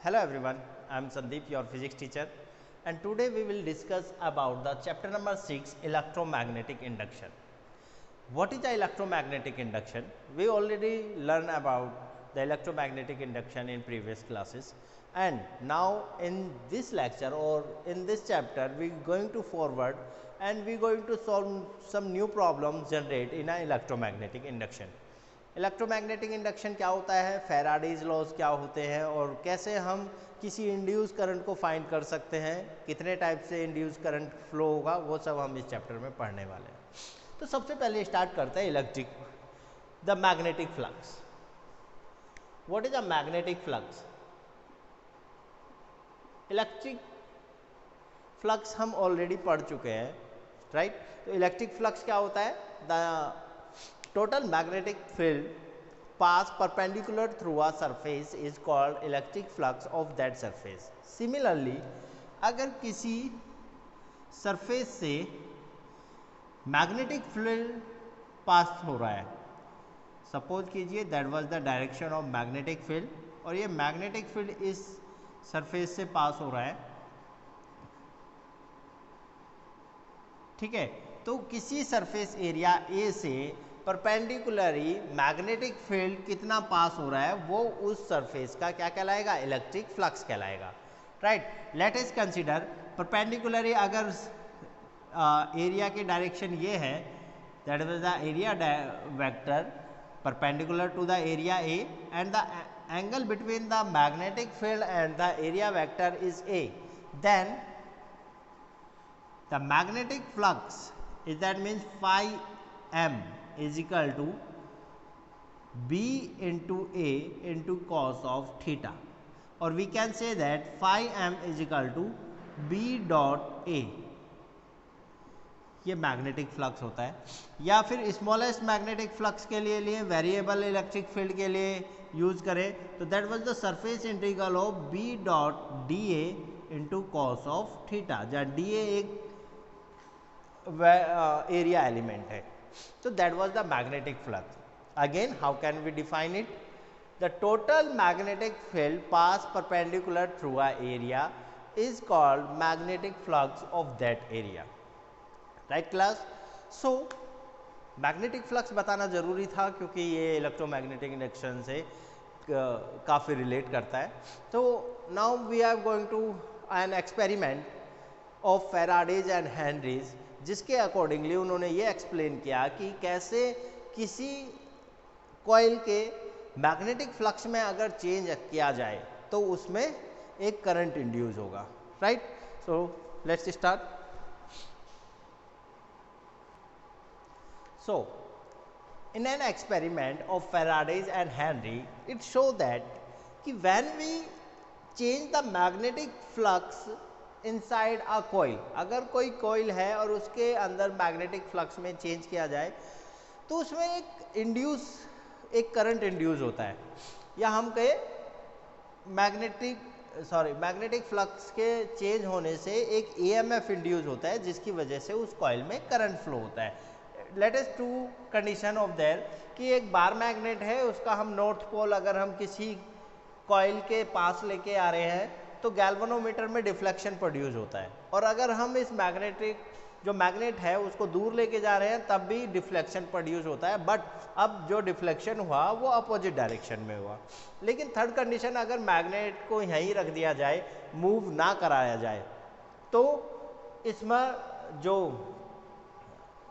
Hello everyone, I am Sandeep, your physics teacher, and today we will discuss about the chapter number 6, electromagnetic induction. What is the electromagnetic induction? We already learned about the electromagnetic induction in previous classes, and now in this lecture or in this chapter we are going to forward and we are going to solve some new problems generate in an electromagnetic induction. Electromagnetic induction क्या होता है, Faraday's laws क्या होते हैं और कैसे हम किसी इंड्यूस करंट को फाइंड कर सकते हैं, कितने टाइप से इंड्यूस करंट फ्लो होगा, वो सब हम इस चैप्टर में पढ़ने वाले हैं. तो सबसे पहले स्टार्ट करते हैं the magnetic flux. What is a magnetic flux? Electric flux हम ऑलरेडी पढ़ चुके हैं, राइट. तो इलेक्ट्रिक फ्लक्स क्या होता है? The total magnetic field pass perpendicular through a surface is called electric flux of that surface. Similarly, अगर किसी सरफेस से मैग्नेटिक फील्ड पास हो रहा है, सपोज कीजिए that was the direction of magnetic field और ये मैग्नेटिक फील्ड इस सरफेस से पास हो रहा है, ठीक है. तो किसी सरफेस एरिया ए से परपेंडिकुलरली मैग्नेटिक फील्ड कितना पास हो रहा है वो उस सरफेस का क्या कहलाएगा? इलेक्ट्रिक फ्लक्स कहलाएगा, right. Let us consider perpendicularly अगर एरिया की डायरेक्शन ये है, that is the area vector perpendicular to the area A and the angle between the magnetic field and the area vector is A, then the magnetic flux is that means phi m is equal to b into a into cos of theta, or we can say that phi m is equal to b dot a. ये magnetic flux होता है. या फिर smallest magnetic flux के लिए variable electric field के लिए use करें तो that was the surface integral of b dot D A into cos of theta, जहाँ डी ए एक एरिया एलिमेंट है. So that was the magnetic flux. Again, how can we define it? The total magnetic field pass perpendicular through a area is called magnetic flux of that area. Right class? So magnetic flux बताना जरूरी था क्योंकि ये electromagnetic induction से काफ़ी relate करता है. तो now we are going to an experiment of Faraday's and Henry's, जिसके अकॉर्डिंगली उन्होंने ये एक्सप्लेन किया कि कैसे किसी कॉइल के मैग्नेटिक फ्लक्स में अगर चेंज किया जाए तो उसमें एक करंट इंड्यूस होगा, right. So let's start. So in an experiment of Faraday's and Henry, it show that कि when we change the magnetic flux inside a coil, अगर कोई कॉइल है और उसके अंदर मैग्नेटिक फ्लक्स में चेंज किया जाए तो उसमें एक करंट इंड्यूस होता है, या हम कहे मैग्नेटिक फ्लक्स के चेंज होने से एक ईएमएफ इंड्यूस होता है जिसकी वजह से उस कॉइल में करंट फ्लो होता है. Let us to condition of there कि एक बार मैग्नेट है, उसका हम नॉर्थ पोल अगर हम किसी कॉइल के पास लेके आ रहे हैं तो गैल्वेनोमीटर में डिफ्लेक्शन प्रोड्यूस होता है, और अगर हम इस मैग्नेट है उसको दूर लेके जा रहे हैं तब भी डिफ्लेक्शन प्रोड्यूस होता है. बट अब जो डिफ्लेक्शन हुआ वो अपोजिट डायरेक्शन में हुआ. लेकिन थर्ड कंडीशन, अगर मैग्नेट को यहीं रख दिया जाए, मूव ना कराया जाए, तो इसमें जो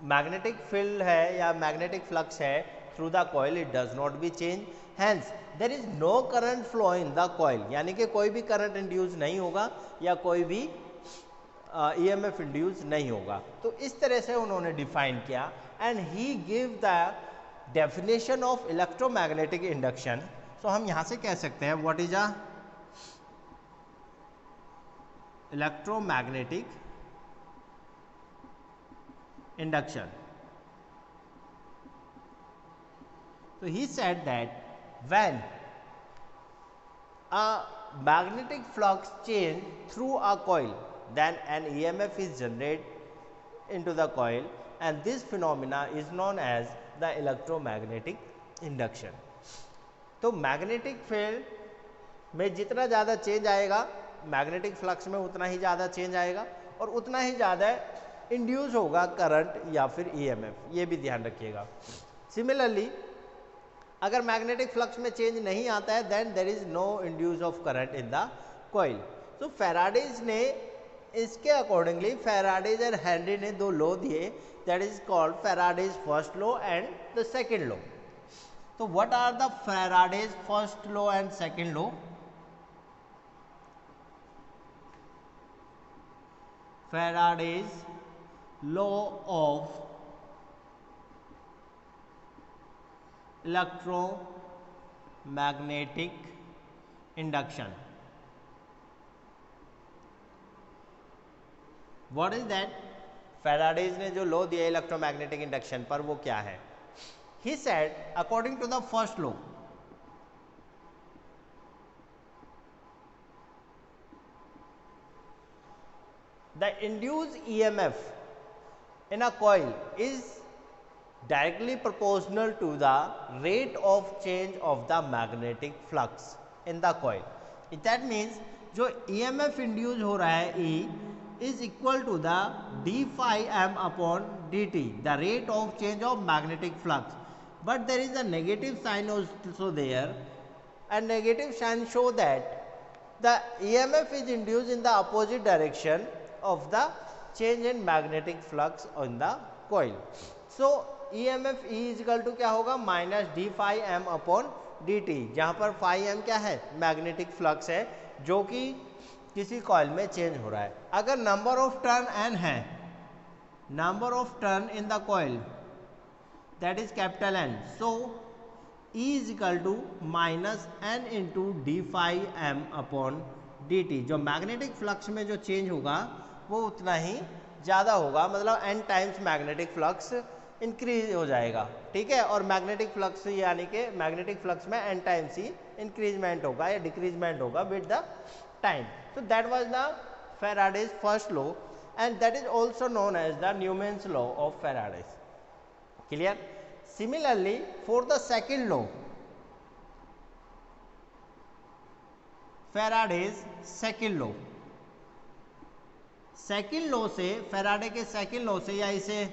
मैग्नेटिक फील्ड है या मैग्नेटिक फ्लक्स है through the coil, it does not be change, hence there is no current flow in the coil, यानी कि कोई भी करंट इंड्यूस नहीं होगा या कोई भी ईएमएफ इंड्यूस नहीं होगा. तो इस तरह से उन्होंने डिफाइन किया and he give the definition of electromagnetic induction. So हम यहां से कह सकते हैं what is a electromagnetic induction. So he said that when a magnetic flux change through a coil, then an EMF is generated into the coil, and this phenomena is known as the electromagnetic induction. तो magnetic field में जितना ज़्यादा change आएगा magnetic flux में उतना ही ज़्यादा change आएगा और उतना ही ज़्यादा इंड्यूस होगा करंट या फिर ईएमएफ, ये भी ध्यान रखिएगा। सिमिलरली अगर मैग्नेटिक फ्लक्स में चेंज नहीं आता है then there is no induce of current in the coil. तो फैराडेज ने इसके अकॉर्डिंगली फैराडेज और हेनरी ने दो लॉ दिए, that is called Faraday's first law and the second law. तो what are the Faraday's first law and second law? Faraday's law of electromagnetic induction. What is that? Faraday's ने जो law दिया electromagnetic induction पर वो क्या है? He said according to the first law, the induced EMF in a coil is directly proportional to the rate of change of the magnetic flux in the coil. That means जो EMF induce हो रहा है E is equal to the d phi m upon dt, the rate of change of magnetic flux. But there is a negative sign also there, and negative sign show that the EMF is induced in the opposite direction of the change in magnetic flux on the coil. So EMF E is equal to क्या होगा minus D phi M upon D T, जहाँ पर phi M क्या है magnetic flux है जो कि किसी कॉइल में चेंज हो रहा है। अगर नंबर ऑफ टर्न एन है, number of turn in the coil that is capital N, so E is equal to minus N into D phi M upon D T. जो मैग्नेटिक फ्लक्स में जो change होगा वो उतना ही ज़्यादा होगा, मतलब n times magnetic flux increase हो जाएगा, ठीक है। और मैग्नेटिक फ्लक्स यानी कि मैग्नेटिक फ्लक्स में n टाइम्स ही इंक्रीजमेंट होगा या डिक्रीजमेंट होगा विद द टाइम। तो that was the Faraday's first law and that is also known as the Neumann's law of Faraday's. Clear? Similarly for the second law, Faraday's second law, second law से Faraday के second law से या इसे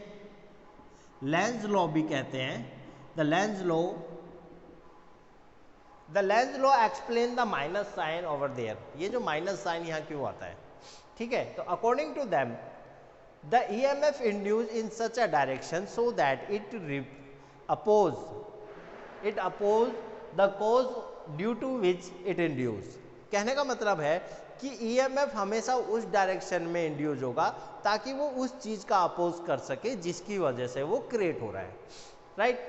Lenz law भी कहते हैं, the Lenz law explain the minus sign over there. ये जो माइनस साइन यहाँ क्यों आता है, ठीक है। तो according to them the EMF induce in such a direction so that it oppose the cause due to which it induce. कहने का मतलब है कि ईएमएफ हमेशा उस डायरेक्शन में इंड्यूस होगा ताकि वो उस चीज का अपोज कर सके जिसकी वजह से वो क्रिएट हो रहा है, राइट।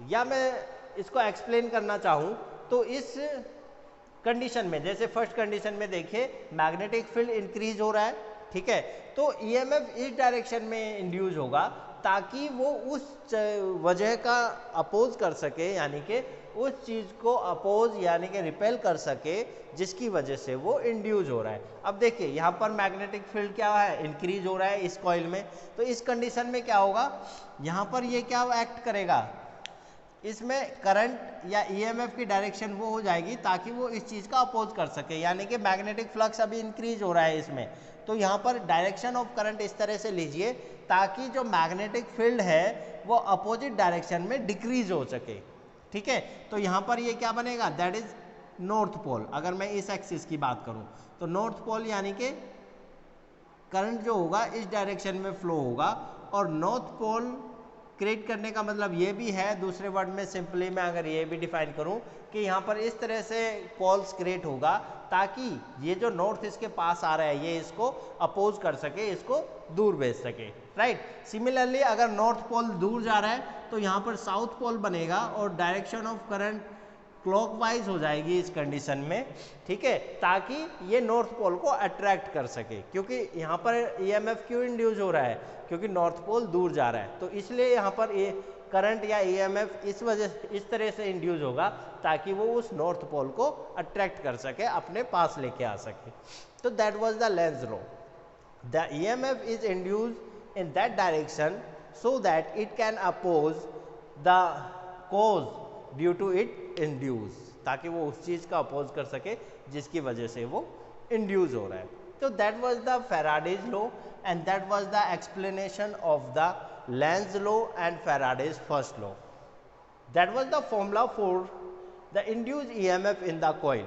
या मैं इसको एक्सप्लेन करना चाहूँ तो इस कंडीशन में, जैसे फर्स्ट कंडीशन में देखिए मैग्नेटिक फील्ड इंक्रीज हो रहा है, ठीक है, तो ईएमएफ इस डायरेक्शन में इंड्यूस होगा ताकि वो उस वजह का अपोज कर सके, यानी कि उस चीज को अपोज यानी कि रिपेल कर सके जिसकी वजह से वो इंड्यूस हो रहा है। अब देखिए यहाँ पर मैग्नेटिक फील्ड क्या है, इंक्रीज हो रहा है इस कॉइल में, तो इस कंडीशन में क्या होगा, यहाँ पर ये क्या एक्ट करेगा, इसमें करंट या ईएमएफ की डायरेक्शन वो हो जाएगी ताकि वो इस चीज का अपोज कर सके, यानी कि मैग्नेटिक फ्लक्स अभी इंक्रीज हो रहा है इसमें, तो यहाँ पर डायरेक्शन ऑफ करंट इस तरह से लीजिए ताकि जो मैग्नेटिक फील्ड है वो अपोजिट डायरेक्शन में डिक्रीज हो सके, ठीक है। तो यहाँ पर ये क्या बनेगा, दैट इज नॉर्थ पोल। अगर मैं इस एक्सिस की बात करूँ तो नॉर्थ पोल यानी कि करंट जो होगा इस डायरेक्शन में फ्लो होगा, और नॉर्थ पोल क्रिएट करने का मतलब ये भी है, दूसरे वर्ड में सिंपली मैं अगर ये भी डिफाइन करूं कि यहाँ पर इस तरह से पोल्स क्रिएट होगा ताकि ये जो नॉर्थ इसके पास आ रहा है ये इसको अपोज कर सके, इसको दूर भेज सके, राइट। सिमिलरली अगर नॉर्थ पोल दूर जा रहा है तो यहाँ पर साउथ पोल बनेगा और डायरेक्शन ऑफ करंट क्लॉकवाइज हो जाएगी इस कंडीशन में, ठीक है, ताकि ये नॉर्थ पोल को अट्रैक्ट कर सके, क्योंकि यहाँ पर ईएमएफ क्यों इंड्यूस हो रहा है, क्योंकि नॉर्थ पोल दूर जा रहा है, तो इसलिए यहाँ पर ये करंट या ईएमएफ इस तरह से इंड्यूस होगा ताकि वो उस नॉर्थ पोल को अट्रैक्ट कर सके, अपने पास लेके आ सके। तो that was the Lenz law, the EMF is induced in that direction so that it can oppose the cause due to it induced। ताकि वो उस चीज़ का अपोज कर सके जिसकी वजह से वो इंड्यूस हो रहा है। तो that was the Faraday's law and that was the explanation of the Lenz law and Faraday's first law. That was the formula for the induce EMF in the coil.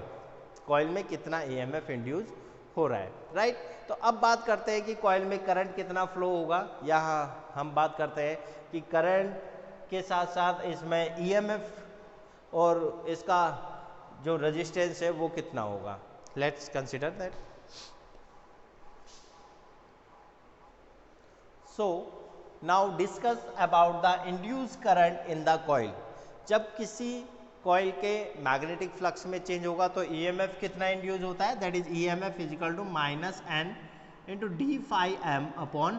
Coil में कितना EMF induce हो रहा है, right. तो अब बात करते हैं कि कॉइल में करंट कितना फ्लो होगा। यहाँ हम बात करते हैं कि करंट के साथ साथ इसमें ईएमएफ और इसका जो रेजिस्टेंस है वो कितना होगा। Let's consider that. So now discuss about the induce current in the coil. जब किसी कॉइल के मैग्नेटिक फ्लक्स में चेंज होगा तो ईएमएफ कितना इंड्यूस होता है, that is EMF is equal to minus N into D phi M upon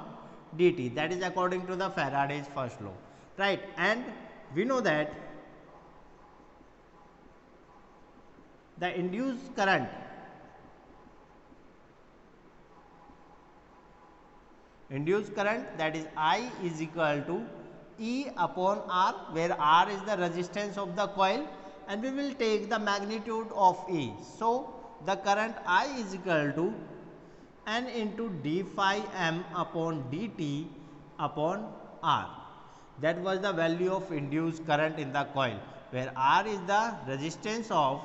D T, that is according to the Faraday's first law, right. And we know that the induce current that is I is equal to E upon R, where R is the resistance of the coil and we will take the magnitude of E. So the current I is equal to N into d phi m upon dt upon R. That was the value of induced current in the coil, where R is the resistance of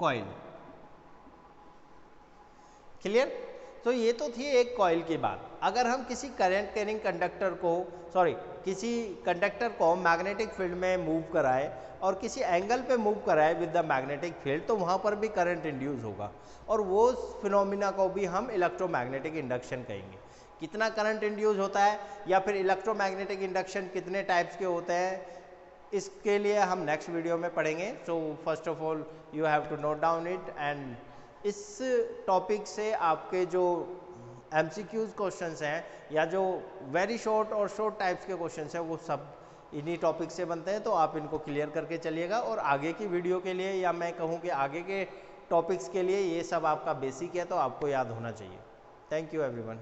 coil. Clear. तो ये तो थी एक coil की बात। अगर हम किसी करंट कैरिंग कंडक्टर को किसी कंडक्टर को मैग्नेटिक फील्ड में मूव कराए और किसी एंगल पे मूव कराए विद द मैग्नेटिक फील्ड, तो वहाँ पर भी करंट इंड्यूस होगा और वो फिनोमिना को भी हम इलेक्ट्रोमैग्नेटिक इंडक्शन कहेंगे। कितना करंट इंड्यूस होता है या फिर इलेक्ट्रोमैग्नेटिक इंडक्शन कितने टाइप्स के होते हैं, इसके लिए हम नेक्स्ट वीडियो में पढ़ेंगे। So first of all you have to note down it. And इस टॉपिक से आपके जो एमसीक्यूज क्वेश्चंस हैं या जो वेरी शॉर्ट और शॉर्ट टाइप्स के क्वेश्चंस हैं वो सब इन्हीं टॉपिक से बनते हैं। तो आप इनको क्लियर करके चलिएगा और आगे की वीडियो के लिए या मैं कहूँ कि आगे के टॉपिक्स के लिए ये सब आपका बेसिक है तो आपको याद होना चाहिए। Thank you everyone.